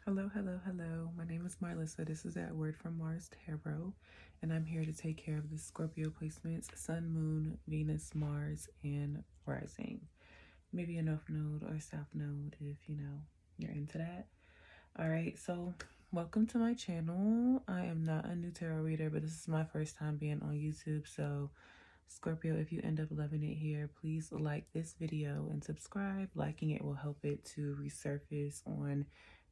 Hello, hello, hello. My name is Marlissa. This is At Word from Mars Tarot, and I'm here to take care of the Scorpio placements Sun, Moon, Venus, Mars, and Rising. Maybe a North Node or South Node if you're into that. All right, so welcome to my channel. I am not a new tarot reader, but this is my first time being on YouTube. So, Scorpio, if you end up loving it here, please like this video and subscribe. Liking it will help it to resurface on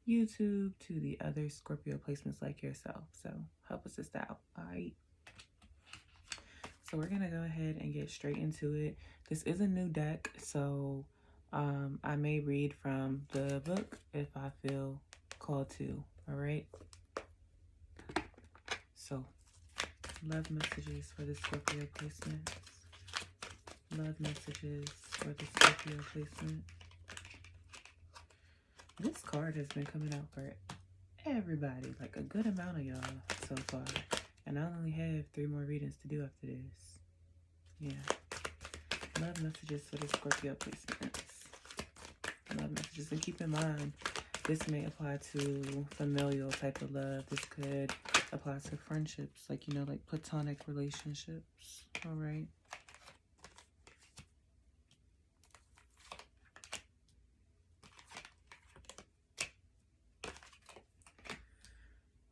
YouTube to the other Scorpio placements like yourself. So help us out. All right. So we're going to go ahead and get straight into it. This is a new deck, so I may read from the book if I feel called to. All right. So love messages for the Scorpio placements. Love messages for the Scorpio placement. This card has been coming out for everybody, like a good amount of y'all so far. And I only have 3 more readings to do after this. Yeah. Love messages for the Scorpio placements. Love messages. And keep in mind, this may apply to familial type of love. This could apply to friendships, like, like platonic relationships. All right.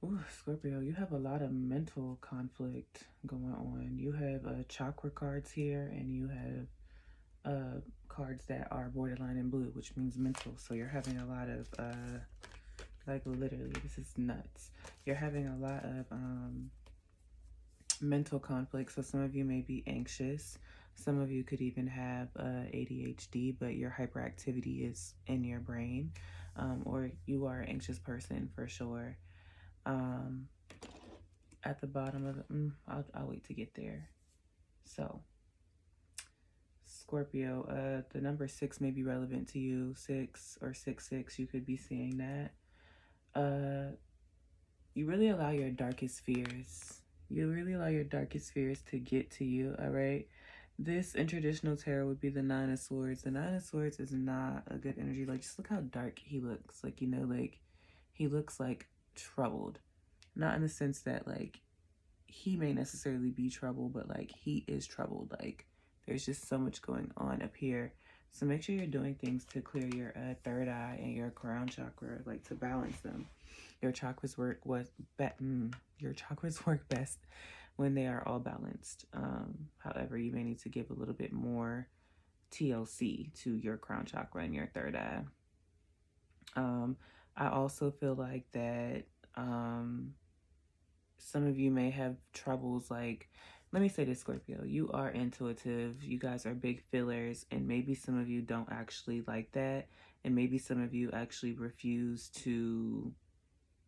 Ooh, Scorpio, you have a lot of mental conflict going on. You have chakra cards here, and you have cards that are borderline in blue, which means mental. So you're having a lot of, like literally, this is nuts. You're having a lot of mental conflict. So some of you may be anxious. Some of you could even have ADHD, but your hyperactivity is in your brain, or you are an anxious person for sure. At the bottom of it, I'll wait to get there. So, Scorpio, the number 6 may be relevant to you. 6 or 666, you could be seeing that. You really allow your darkest fears. You really allow your darkest fears to get to you, all right? This in traditional tarot would be the 9 of Swords. The 9 of Swords is not a good energy. Like, just look how dark he looks. Like, like, he looks, like, troubled. Not in the sense that, like, he may necessarily be troubled, but, like, he is troubled. Like, there's just so much going on up here. So make sure you're doing things to clear your third eye and your crown chakra, like, to balance them. Your chakras work best when they are all balanced. However, you may need to give a little bit more TLC to your crown chakra and your third eye. I also feel like that some of you may have troubles, like, let me say this, Scorpio, you are intuitive, you guys are big feelers, and maybe some of you don't actually like that, and maybe some of you actually refuse to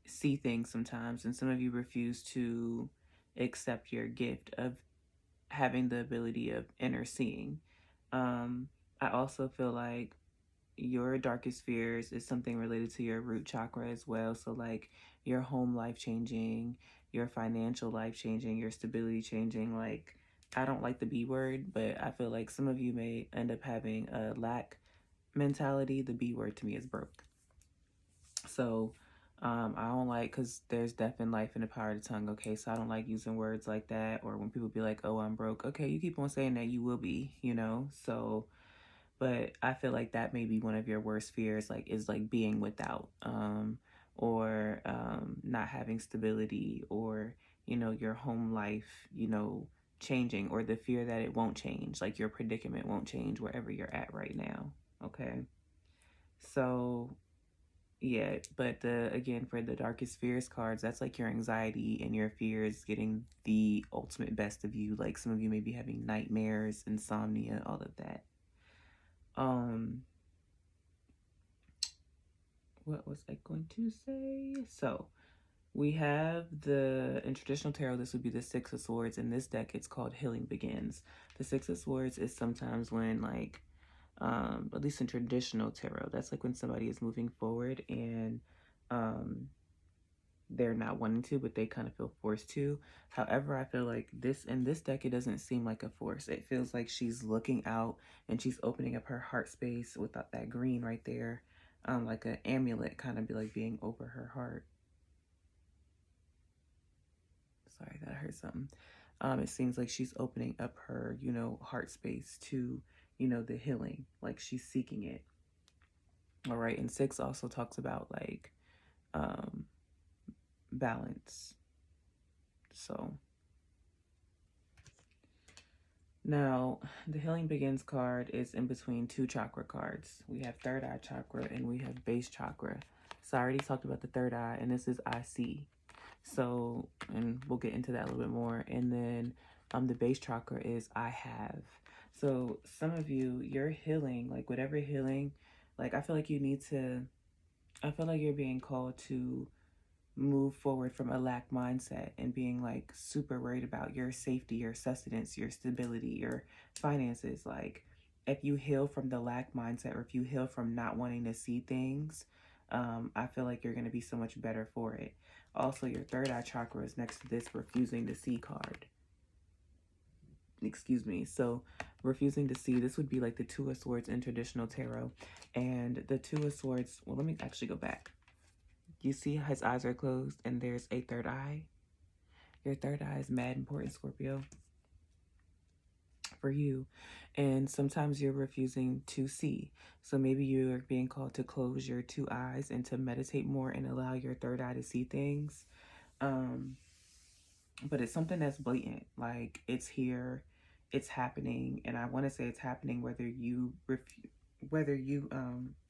see things sometimes, and some of you refuse to accept your gift of having the ability of inner seeing. I also feel like your darkest fears is something related to your root chakra as well. So like your home life changing, your financial life changing, your stability changing. Like, I don't like the B word, but I feel like some of you may end up having a lack mentality. The B word to me is broke. So I don't like, because there's death in life and the power of the tongue, okay? So I don't like using words like that, or when people be like, oh, I'm broke. Okay, you keep on saying that, you will be, So, but I feel like that may be one of your worst fears, like, is like being without, or not having stability, or, your home life, changing, or the fear that it won't change, like your predicament won't change wherever you're at right now, okay? So yeah, but again, for the darkest fears cards, that's like your anxiety and your fears getting the ultimate best of you. Like, some of you may be having nightmares, insomnia, all of that. What was I going to say? So we have in traditional tarot, this would be the 6 of Swords. In this deck, it's called Healing Begins. The 6 of Swords is sometimes when, like, at least in traditional tarot, that's like when somebody is moving forward and they're not wanting to, but they kind of feel forced to. However, I feel like in this deck, it doesn't seem like a force. It feels like she's looking out and she's opening up her heart space without that green right there. like an amulet kind of be like being over her heart. Sorry, that hurt something. It seems like she's opening up her, heart space to, the healing, like she's seeking it. All right. And 6 also talks about like um, balance. So now the Healing Begins card is in between 2 chakra cards. We have third eye chakra and we have base chakra. So I already talked about the third eye, and this is I see. So, and we'll get into that a little bit more. And then the base chakra is I have. So some of you, you're healing, like whatever healing, like I feel like you're being called to move forward from a lack mindset and being like super worried about your safety, your sustenance, your stability, your finances. Like if you heal from the lack mindset, or if you heal from not wanting to see things, I feel like you're going to be so much better for it. Also, your third eye chakra is next to this refusing to see card. Excuse me. So refusing to see, this would be like the Two of Swords in traditional tarot. And the Two of Swords, well, let me actually go back. You see his eyes are closed and there's a third eye. Your third eye is mad important, Scorpio, for you. And sometimes you're refusing to see. So maybe you're being called to close your 2 eyes and to meditate more and allow your third eye to see things. But it's something that's blatant. Like it's here, it's happening. And I want to say it's happening whether you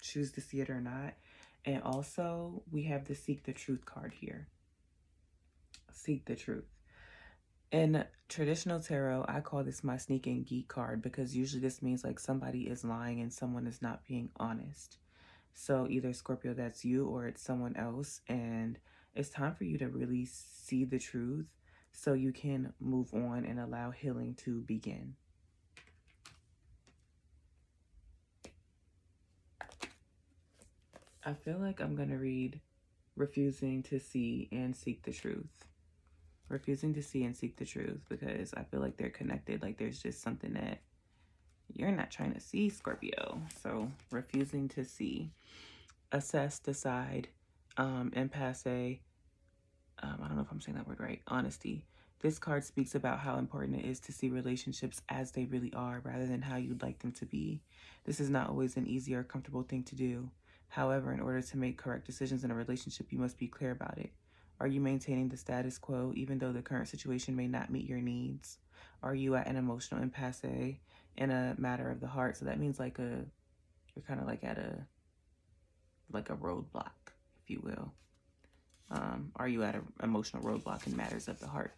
choose to see it or not. And also, we have the Seek the Truth card here. Seek the truth. In traditional tarot, I call this my sneak and geek card because usually this means like somebody is lying and someone is not being honest. So either Scorpio, that's you, or it's someone else. And it's time for you to really see the truth so you can move on and allow healing to begin. I feel like I'm going to read Refusing to See and Seek the Truth. Refusing to see and seek the truth, because I feel like they're connected. Like there's just something that you're not trying to see, Scorpio. So refusing to see, assess, decide, impasse. I don't know if I'm saying that word right. Honesty. This card speaks about how important it is to see relationships as they really are rather than how you'd like them to be. This is not always an easy or comfortable thing to do. However, in order to make correct decisions in a relationship, you must be clear about it. Are you maintaining the status quo even though the current situation may not meet your needs? Are you at an emotional impasse in a matter of the heart? So that means like you're kind of like at a roadblock, if you will. Are you at an emotional roadblock in matters of the heart?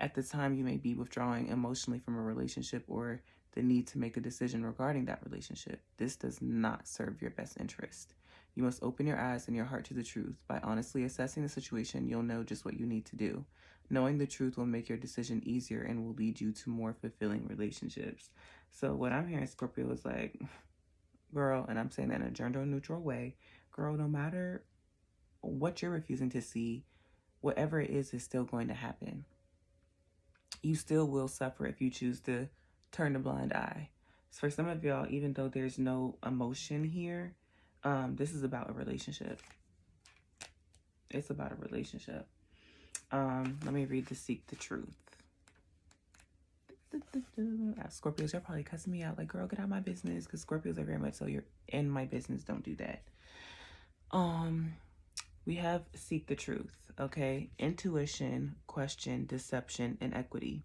At the time, you may be withdrawing emotionally from a relationship or the need to make a decision regarding that relationship. This does not serve your best interest. You must open your eyes and your heart to the truth. By honestly assessing the situation, you'll know just what you need to do. Knowing the truth will make your decision easier and will lead you to more fulfilling relationships. So what I'm hearing, Scorpio, is like, girl, and I'm saying that in a gender neutral way, girl, no matter what you're refusing to see, whatever it is still going to happen. You still will suffer if you choose to turn a blind eye. So for some of y'all, even though there's no emotion here, this is about a relationship. It's about a relationship. Let me read the Seek the Truth. Scorpios, you're probably cussing me out like, girl, get out of my business, because Scorpios are very much so you're in my business. Don't do that. We have Seek the Truth, okay? Intuition, question, deception, and equity.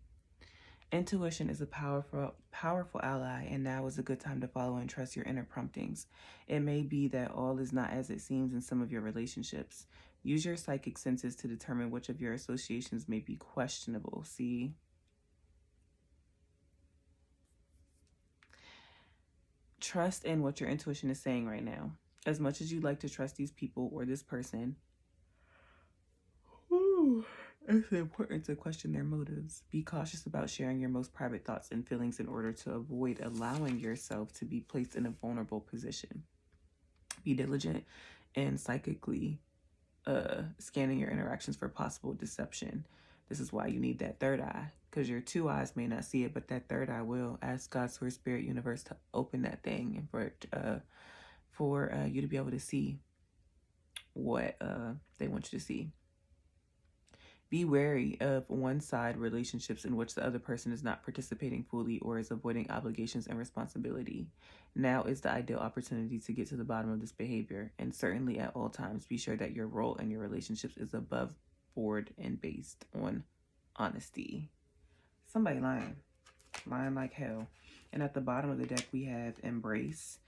Intuition is a powerful ally, and now is a good time to follow and trust your inner promptings. It may be that all is not as it seems in some of your relationships. Use your psychic senses to determine which of your associations may be questionable. See? Trust in what your intuition is saying right now. As much as you'd like to trust these people or this person, it's important to question their motives. Be cautious about sharing your most private thoughts and feelings in order to avoid allowing yourself to be placed in a vulnerable position. Be diligent and psychically scanning your interactions for possible deception. This is why you need that third eye, because your 2 eyes may not see it, but that third eye will. Ask God, Source, Spirit, Universe to open that thing and for you to be able to see what they want you to see. Be wary of one-side relationships in which the other person is not participating fully or is avoiding obligations and responsibility. Now is the ideal opportunity to get to the bottom of this behavior, and certainly at all times be sure that your role in your relationships is above board and based on honesty. Somebody lying like hell. And at the bottom of the deck we have embrace.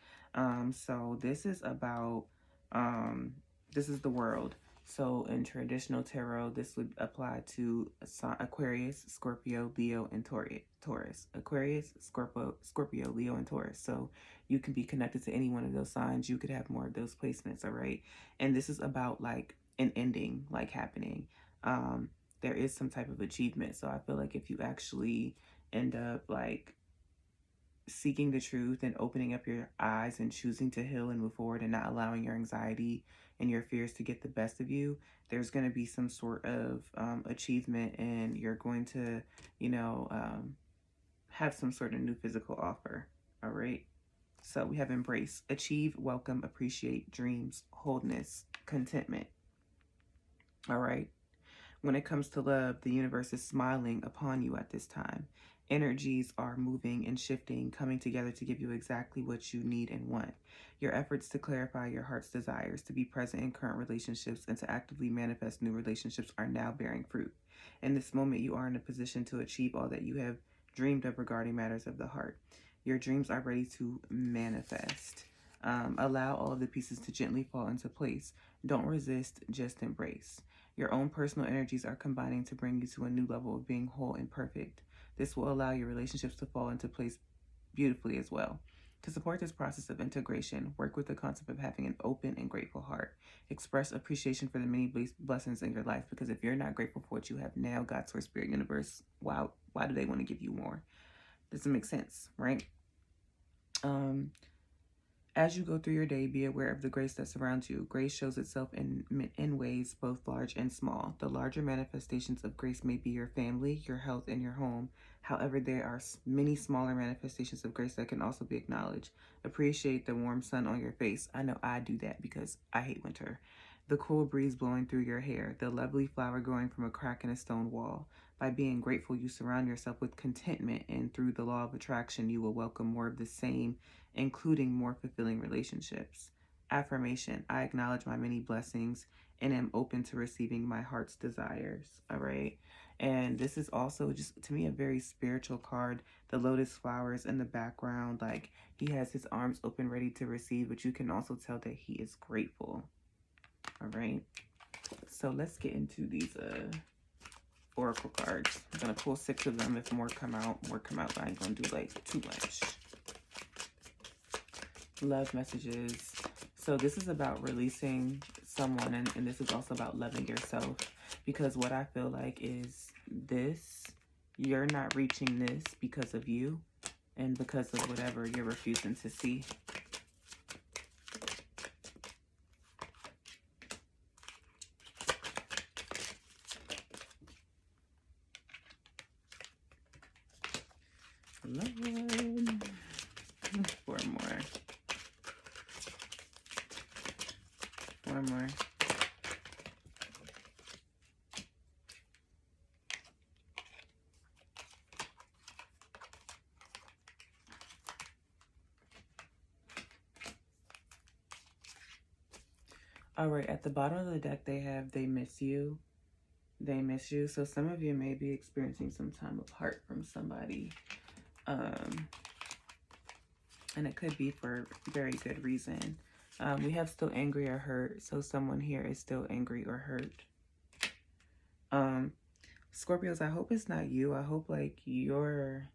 So this is about this is the world. So in traditional tarot, this would apply to Aquarius, Scorpio, Leo, and Taurus. Aquarius, Scorpio, Leo, and Taurus. So you can be connected to any one of those signs. You could have more of those placements, all right? And this is about like an ending, like happening. There is some type of achievement. So I feel like if you actually end up like seeking the truth and opening up your eyes and choosing to heal and move forward and not allowing your anxiety and your fears to get the best of you, there's going to be some sort of achievement, and you're going to, you know, have some sort of new physical offer. All right. So we have embrace, achieve, welcome, appreciate, dreams, wholeness, contentment. All right. When it comes to love, the universe is smiling upon you at this time. Energies are moving and shifting, coming together to give you exactly what you need and want. Your efforts to clarify your heart's desires, to be present in current relationships, and to actively manifest new relationships are now bearing fruit. In this moment, you are in a position to achieve all that you have dreamed of regarding matters of the heart. Your dreams are ready to manifest. Allow all of the pieces to gently fall into place. Don't resist, just embrace. Your own personal energies are combining to bring you to a new level of being whole and perfect. This will allow your relationships to fall into place beautifully as well. To support this process of integration, work with the concept of having an open and grateful heart. Express appreciation for the many blessings in your life, because if you're not grateful for what you have now, God, Source, Spirit, Universe, why do they want to give you more? Doesn't make sense, right? As you go through your day, be aware of the grace that surrounds you. Grace shows itself in ways both large and small. The larger manifestations of grace may be your family, your health, and your home. However, there are many smaller manifestations of grace that can also be acknowledged. Appreciate the warm sun on your face. I know I do that because I hate winter. The cool breeze blowing through your hair. The lovely flower growing from a crack in a stone wall. By being grateful, you surround yourself with contentment, and through the law of attraction, you will welcome more of the same, including more fulfilling relationships. Affirmation: I acknowledge my many blessings and am open to receiving my heart's desires. All right. And this is also just, to me, a very spiritual card. The lotus flowers in the background, like he has his arms open, ready to receive, but you can also tell that he is grateful. All right. So let's get into these oracle cards. I'm gonna pull 6 of them. If more come out, but I ain't gonna do like too much. Love messages. So this is about releasing someone, and this is also about loving yourself, because what I feel like is this: you're not reaching this because of you and because of whatever you're refusing to see. Lord. 4 more. 4 more. All right, at the bottom of the deck, they have they miss you. They miss you. So some of you may be experiencing some time apart from somebody. And it could be for very good reason. We have still angry or hurt. So someone here is still angry or hurt. Scorpios, I hope it's not you. I hope you're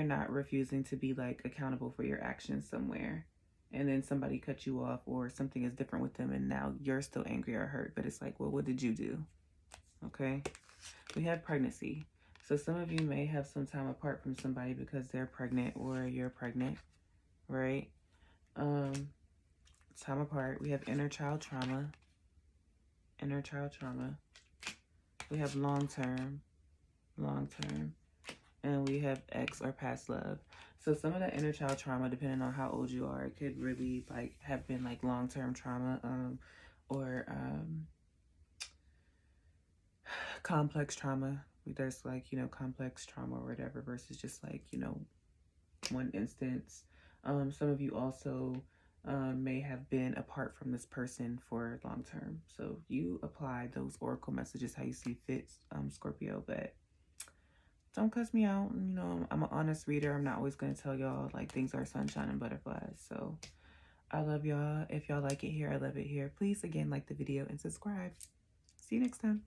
not refusing to be like accountable for your actions somewhere. And then somebody cut you off, or something is different with them, and now you're still angry or hurt. But it's like, well, what did you do? Okay. We have pregnancy. So some of you may have some time apart from somebody because they're pregnant or you're pregnant, right? Time apart. We have inner child trauma. Inner child trauma. We have long term. and we have ex or past love. So some of that inner child trauma, depending on how old you are, it could really like have been like long-term trauma, or complex trauma. There's like, you know, complex trauma or whatever versus just like, you know, one instance. Some of you also may have been apart from this person for long term. So you apply those oracle messages how you see fit, Scorpio, but don't cuss me out. You know, I'm an honest reader. I'm not always going to tell y'all like things are sunshine and butterflies. So I love y'all. If y'all like it here, I love it here. Please, again, like the video and subscribe. See you next time.